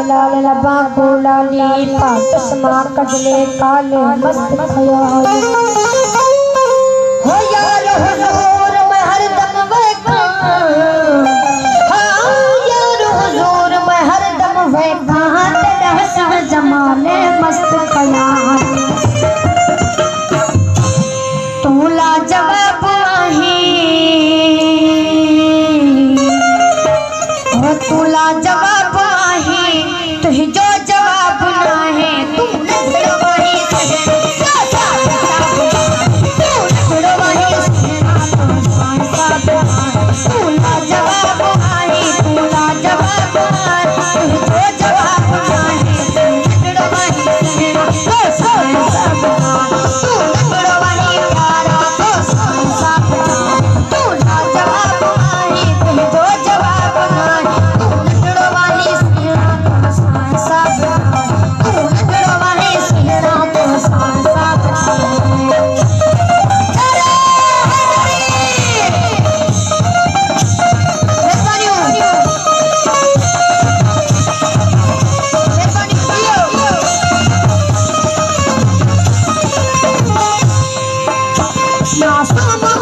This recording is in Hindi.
लाल लबा को लाली पात समा कजले काले मस्त खयाल हो यार हुजूर मैं हरदम वैका हाँ यार हुजूर मैं हरदम वैका तेरा हसन जमाने मस्त खयाल तू लाजवाब तू लाजवाब आहे तुझी जो जवाब ना है तू नखड़वाही तू लाजवाब आहे तू लाजवाब तुझी जो जवाब ना है तू नखड़वाही तू नखड़वाही प्यारा तो सब तू लाजवाब आहे तुझी जो जवाब ना है ना